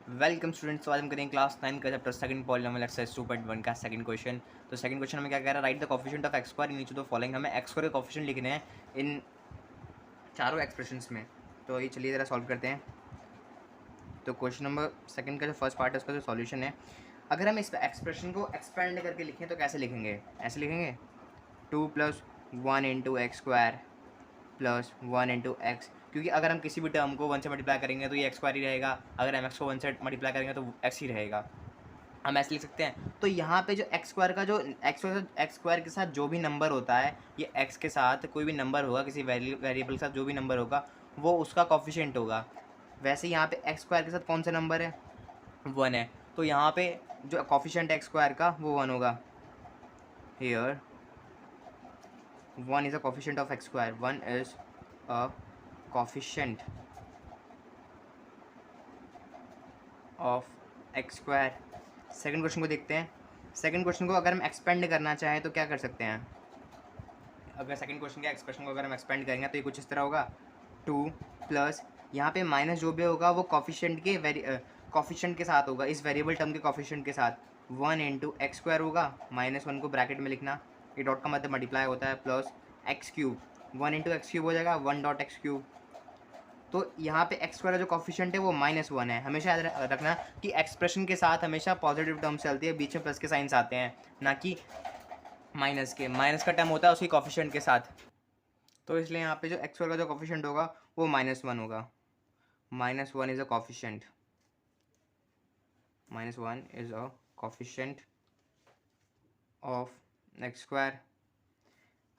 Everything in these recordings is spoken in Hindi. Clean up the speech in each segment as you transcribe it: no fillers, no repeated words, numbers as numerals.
Welcome students. तो आज हम करेंगे क्लास 9 का चैप्टर सेकंड पॉलिनोमियल एक्सरसाइज 2.1 का सेकंड क्वेश्चन। तो सेकंड क्वेश्चन हमें क्या कह रहा है, right the coefficient of x square in each of the following. हमें एक्स स्क्वायर के कोफिशिएंट लिखने हैं इन चारों एक्सप्रेशंस में। तो ये चलिए ज़रा सॉल्व करते हैं। तो क्वेश्चन नंबर सेकंड का जो फर्स्ट पार्ट है उसका जो सॉल्यूशन है, अगर हम इस एक्सप्रेशन को एक्सपेंड करके लिखें तो कैसे लिखेंगे, ऐसे लिखेंगे 2+1 × x² +1 × x, क्योंकि अगर हम किसी भी टर्म को 1 से मल्टीप्लाई करेंगे तो ये एक्स स्क्वायर ही रहेगा, अगर हम एक्स को 1 से मल्टीप्लाई करेंगे तो एक्स ही रहेगा। हम ऐसे लिख सकते हैं। तो यहाँ पे जो एक्स स्क्वायर का जो एक्स स्क्वायर के साथ जो भी नंबर होता है, ये एक्स के साथ कोई भी नंबर होगा, किसी वेरिएबल के साथ जो भी नंबर होगा वो उसका कॉफिशिएंट होगा। वैसे यहाँ पे एक्स स्क्वायर के साथ कौन सा नंबर है, 1 है, तो यहाँ पे जो कॉफिशिएंट एक्स स्क्वायर का वो 1 होगा। Here 1 is a coefficient of x square, 1 is a coefficient of x square. Second question को देखते हैं। सेकंड क्वेश्चन को अगर हम एक्सपेंड करना चाहें तो क्या कर सकते हैं। अगर सेकंड क्वेश्चन के एक्सप्रेशन को अगर हम एक्सपेंड करेंगे तो ये कुछ इस तरह होगा, 2 प्लस यहाँ पे माइनस जो भी होगा वो कॉफिशिएंट के साथ होगा, इस वेरिएबल टर्म के कॉफिशिएंट के साथ 1 × x² होगा, -1 को ब्रैकेट में लिखना, ये डॉट का मतलब मल्टीप्लाई होता है, प्लस x³ 1 × x³ हो जाएगा 1.x³। तो यहाँ पे एक्स स्क्वायर का जो कॉफिशिएंट है वो -1 है। हमेशा याद रखना कि एक्सप्रेशन के साथ हमेशा पॉजिटिव टर्म्स चलती है, बीच में प्लस के साइंस आते हैं, ना कि माइनस के। माइनस का टर्म होता है उसकी कॉफिशिएंट के साथ। तो इसलिए यहाँ पे जो एक्स स्क्वायर का जो कॉफिशिएंट होगा वो -1 होगा। -1 is a coefficient, -1 is a coefficient of x square.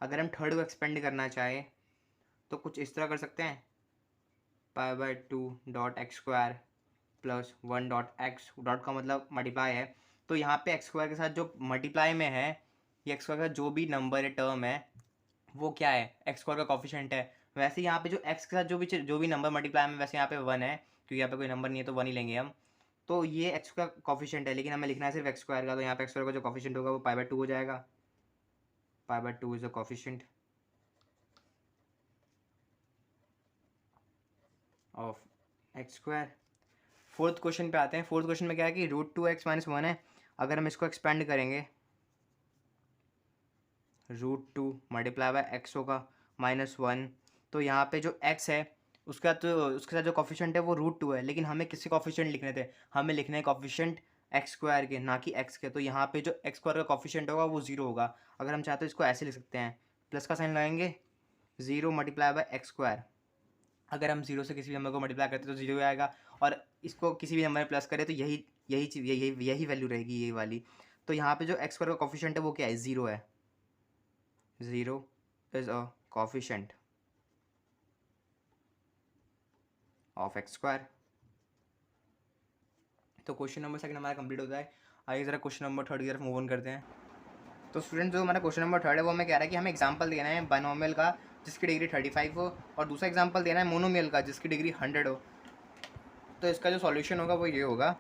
अगर हम थर्ड को एक्सपेंड करना चाहे तो कुछ इस तरह कर सकते हैं, π/2 +1 डॉट का मतलब मल्टीप्लाई है। तो यहाँ पे एक्स स्क्वायर के साथ जो मल्टीप्लाई में है, ये एक्स स्क्वायर का जो भी नंबर है, टर्म है, वो क्या है, एक्स स्क्वायर का कॉफिशिएंट है। वैसे यहाँ पे जो एक्स के साथ जो भी नंबर मल्टीप्लाई में, वैसे यहाँ पे 1 है, क्योंकि यहाँ पे कोई नंबर नहीं है तो 1 ही लेंगे हम। तो ये एक्स का कॉफिशिएंट है, लेकिन हमें लिखना है सिर्फ एक्स स्क्वायर का। तो यहाँ पे एक्स स्क्वायर का जो कॉफिशिएंट होगा वो π/2 हो जाएगा। π/2 is a coefficient of x square. Fourth question पे आते हैं। फोर्थ क्वेश्चन में क्या है कि √2x - 1 है। अगर हम इसको एक्सपेंड करेंगे, √2 मल्टीप्लाई बाय एक्स होगा -1। तो यहाँ पे जो x है उसका, तो उसके साथ जो कॉफिशिएंट है वो √2 है, लेकिन हमें किसी कॉफिशिएंट लिखने थे, हमें लिखने हैं कॉफिशिएंट एक्स स्क्वायर के, ना कि x के। तो यहाँ पे जो एक्स स्क्वायर का कॉफिशिएंट होगा वो 0 होगा। अगर हम चाहते तो इसको ऐसे लिख सकते हैं, प्लस का साइन लगाएंगे, 0 मल्टीप्लाई बाय एक्स स्क्वायर। अगर हम 0 से किसी भी नंबर को मल्टीप्लाई करते तो 0 आएगा, और इसको किसी भी नंबर में प्लस करें तो यही यही चीज़ यही वैल्यू रहेगी, यही वाली। तो यहाँ पे जो एक्स स्क्वायर का कॉफिशिएंट है वो क्या है, 0 है। 0 is a coefficient of x square. तो क्वेश्चन नंबर सेकंड हमारा कंप्लीट होता है। आइए ज़रा क्वेश्चन नंबर थर्ड की तरफ मूव ऑन करते हैं। तो स्टूडेंट जो हमारा क्वेश्चन नंबर थर्ड है वो हमें कह रहा है कि हमें एग्जांपल देना है बाइनोमियल का जिसकी डिग्री 35 हो, और दूसरा एग्जांपल देना है मोनोमियल का जिसकी डिग्री 100 हो। तो इसका जो सॉल्यूशन होगा वो ये होगा।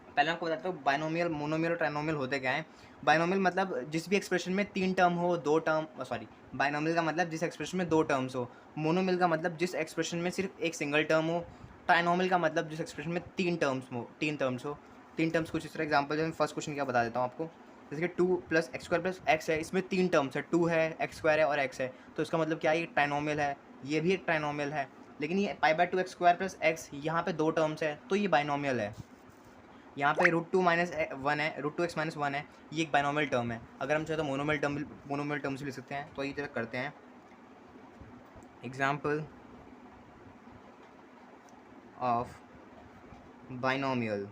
पहले आपको बताता हूँ बाइनोमियल, मोनोमियल और ट्राइनोमियल होते क्या है। बाइनोमियल मतलब जिस भी एक्सप्रेशन में 3 टर्म हो, 2 टर्म, सॉरी, बाइनोमियल का मतलब जिस एक्सप्रेशन में 2 टर्म्स हो। मोनोमियल का मतलब जिस एक्सप्रेशन में सिर्फ एक सिंगल टर्म हो। ट्राइनोमियल का मतलब जिस एक्सप्रेशन में 3 टर्म्स कुछ इस तरह एग्जाम्पल है। फर्स्ट क्वेश्चन क्या बता देता हूँ आपको, जैसे कि 2 + x² + x है, इसमें 3 टर्म्स है, 2 है, x² है और x है। तो इसका मतलब क्या है, ये ट्राइनोमियल है, ये भी एक ट्राइनोमियल है। लेकिन ये π/2 x² + x, यहाँ पे 2 टर्म्स है तो ये बाइनोमियल है। यहाँ पे √2 - 1 है, √2x - 1 है, ये एक बाइनोमियल टर्म है। अगर हम चाहे तो मोनोमियल टर्म्स भी लिख सकते हैं। तो ये तरह करते हैं। Example of binomial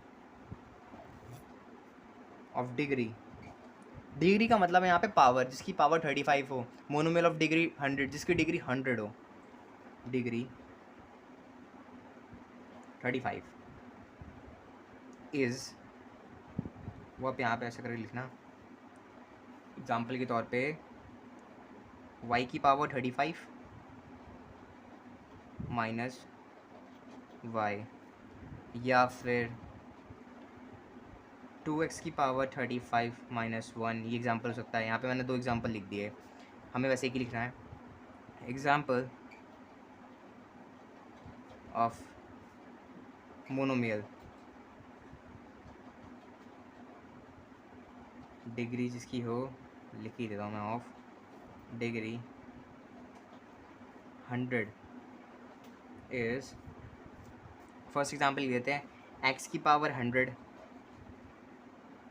of degree. Degree का मतलब है यहाँ पे पावर, जिसकी पावर 35 हो। मोनोमियल ऑफ डिग्री 100, जिसकी डिग्री 100 हो। डिग्री 35 इज, वो आप यहाँ पे ऐसे करके लिखना एग्जाम्पल के तौर पे, y की पावर 35 माइनस y, या फिर 2x की पावर 35 - 1। ये एग्जाम्पल हो सकता है। यहाँ पे मैंने 2 एग्जाम्पल लिख दिए, हमें वैसे एक ही लिखना है। एग्जाम्पल ऑफ मोनोमियल डिग्री जिसकी हो लिख ही देता हूँ मैं, of degree 100 is, first example लेते हैं x की पावर 100,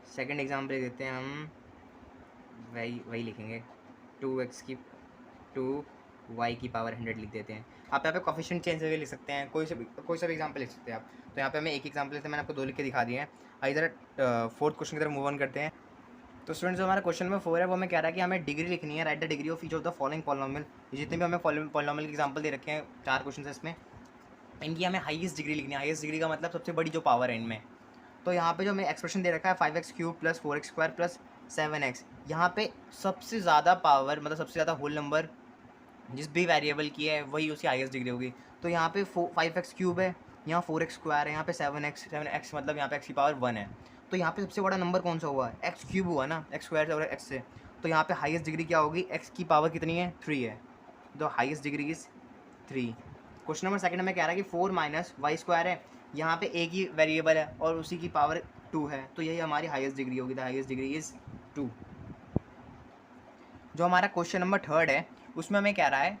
सेकंड एग्जांपल देते हैं हम वही लिखेंगे 2y की पावर 100 लिख देते हैं। आप यहाँ पे कोफिशिएंट चेंज करके लिख सकते हैं, कोई सा भी एग्जांपल लिख सकते हैं आप। तो यहाँ पे हमें एक एग्जांपल लेते हैं, मैंने आपको 2 लिख के दिखा दिए हैं। इधर फोर्थ क्वेश्चन की तरफ मूव ऑन करते हैं। तो स्टूडेंट्स जो हमारा क्वेश्चन नंबर 4 है वो हमें कह रहा है कि हमें डिग्री लिखनी है, right the degree of each of the following polynomial. जितने भी हमें पॉलिनोमियल के एग्जांपल दे रखे हैं, 4 क्वेश्चन है इसमें, इनकी हमें हाईएस्ट डिग्री लिखनी है। हाईएस्ट डिग्री का मतलब सबसे बड़ी जो पावर है इनमें। तो यहाँ पे जो हमें एक्सप्रेशन दे रखा है 5x³ + 4x² + 7x, यहाँ पे सबसे ज़्यादा पावर मतलब सबसे ज़्यादा होल नंबर जिस भी वेरिएबल की है वही उसकी हाईएस्ट डिग्री होगी। तो यहाँ पे 5x³ है, यहाँ 4x² है, यहाँ पे 7x मतलब यहाँ पे x की पावर 1 है। तो यहाँ पे सबसे बड़ा नंबर कौन सा हुआ, x³ हुआ ना, x² और x से। तो यहाँ पे हाईएस्ट डिग्री क्या होगी, x की पावर कितनी है, 3 है। तो highest degree is 3। Question number second में कह रहा है कि 4 - y² है, यहाँ पे एक ही वेरिएबल है और उसी की पावर 2 है, तो यही हमारी हाईएस्ट डिग्री होगी। The highest degree is 2। जो हमारा क्वेश्चन नंबर थर्ड है उसमें हमें कह रहा है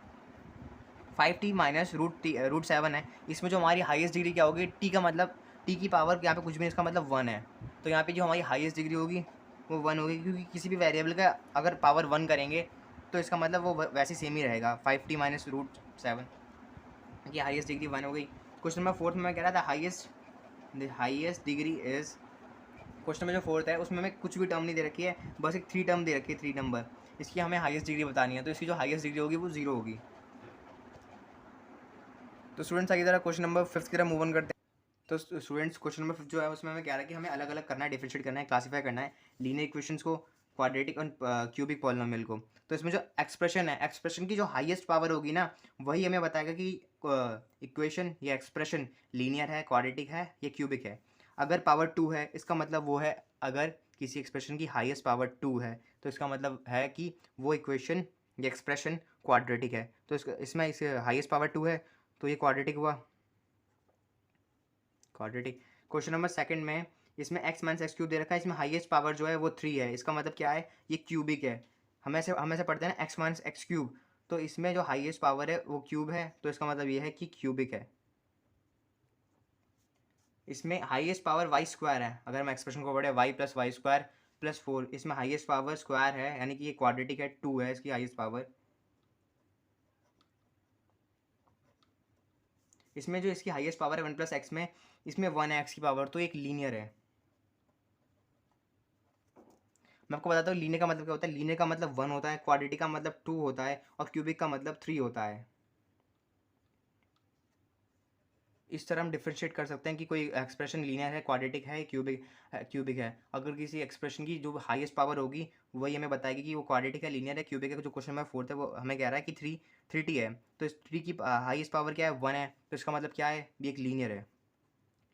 5t - √7 है। इसमें जो हमारी हाईएस्ट डिग्री क्या होगी, t का मतलब t की पावर यहाँ पे कुछ भी नहीं, इसका मतलब 1 है। तो यहाँ पे जो हमारी हाईएस्ट डिग्री होगी वो 1 होगी, क्योंकि किसी भी वेरिएबल का अगर पावर 1 करेंगे तो इसका मतलब वो वैसे सेम ही रहेगा। 5t - √7 की हाईएस्ट डिग्री 1 हो गई। क्वेश्चन नंबर फोर्थ में कह रहा था हाईएस्ट डिग्री इज़, क्वेश्चन में जो फोर्थ है उसमें हमें कुछ भी टर्म नहीं दे रखी है, बस एक 3 टर्म दे रखी है, 3 नंबर। इसकी हमें हाईएस्ट डिग्री बतानी है, तो इसकी जो हाईएस्ट डिग्री होगी वो 0 होगी। तो स्टूडेंट्स आगे जरा क्वेश्चन नंबर 5 की तरफ मूव ऑन करते हैं। तो स्टूडेंट्स क्वेश्चन नंबर 5 जो है उसमें हमें कह रहा है कि हमें अलग अलग करना है, डिफरेंशिएट करना है, क्लासीफाई करना है लीनियर इक्वेशंस को, क्वाड्रेटिक और क्यूबिक पॉलिनोमियल को। तो इसमें जो एक्सप्रेशन है, एक्सप्रेशन की जो हाईएस्ट पावर होगी ना, वही हमें बताएगा कि इक्वेशन या एक्सप्रेशन लीनियर है, क्वाड्रेटिक है या क्यूबिक है। अगर पावर 2 है इसका मतलब वो है, अगर किसी एक्सप्रेशन की हाईएस्ट पावर 2 है तो इसका मतलब है कि वो इक्वेशन या एक्सप्रेशन क्वाड्रेटिक है। तो इसमें इस हाईएस्ट पावर 2 है तो ये क्वाड्रेटिक हुआ, क्वाड्रेटिक। क्वेश्चन नंबर सेकंड में इसमें x - x³ दे रखा है, इसमें हाईएस्ट पावर जो है वो 3 है, इसका मतलब क्या है, ये क्यूबिक है। हमें से पढ़ते हैं ना x - x³, तो इसमें जो हाईएस्ट पावर है वो क्यूब है, तो इसका मतलब ये है कि क्यूबिक है। इसमें हाईएस्ट पावर y² है, अगर हम एक्सप्रेशन को पढ़े y + y² + 4, इसमें हाईएस्ट पावर स्क्वायर है, यानी कि ये क्वाड्रेटिक है, 2 है इसकी हाईएस्ट पावर। इसमें जो इसकी हाईएस्ट पावर है 1 + x में, इसमें 1 है x की पावर, तो एक लीनियर है। मैं आपको बताता हूँ लीनियर का मतलब क्या होता है। लीनियर का मतलब 1 होता है, क्वाड्रेटिक का मतलब 2 होता है और क्यूबिक का मतलब 3 होता है। इस तरह हम डिफरेंशिएट कर सकते हैं कि कोई एक्सप्रेशन लीनियर है, क्वाड्रेटिक है, क्यूबिक है। अगर किसी एक्सप्रेशन की जो हाईएस्ट पावर होगी वही हमें बताएगी कि वो क्वाड्रेटिक है, लीनियर है, क्यूबिक है। जो क्वेश्चन नंबर 4 है वो हमें कह रहा है कि 3t है, तो इस 3 की हाईएस्ट पावर क्या है, 1 है, तो इसका मतलब क्या है, ये एक लीनियर है,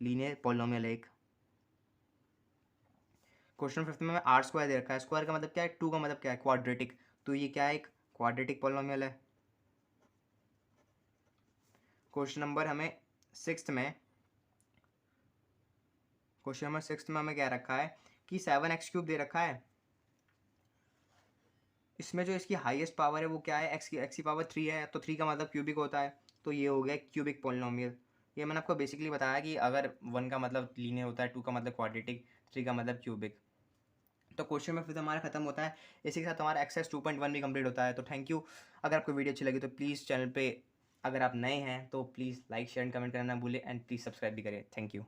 लीनियर पॉलिनोमियल है एक। क्वेश्चन 5 में r² दे रखा है, स्क्वायर का मतलब क्या है, 2 का मतलब क्या है, क्वाड्रेटिक, तो ये क्या है, एक क्वाड्रेटिक पॉलिनोमियल है। क्वेश्चन नंबर हमें 6 में क्वेश्चन नंबर 6 में हमें क्या रखा है कि 7x³ दे रखा है। इसमें जो इसकी हाईएस्ट पावर है वो क्या है, x की पावर 3 है, तो 3 का मतलब क्यूबिक होता है, तो ये हो गया क्यूबिक पॉलिनोमियल। ये मैंने आपको बेसिकली बताया कि अगर 1 का मतलब लीनियर होता है, 2 का मतलब क्वाड्रेटिक, 3 का मतलब क्यूबिक। तो क्वेश्चन में फिर हमारा खत्म होता है। इसी के साथ हमारा एक्सरसाइज 2.1 भी कंप्लीट होता है। तो थैंक यू। अगर आपको वीडियो अच्छी लगी तो प्लीज़ चैनल पे, अगर आप नए हैं तो please like share and comment करना ना भूलें, एंड प्लीज़ सब्सक्राइब भी करें। Thank you.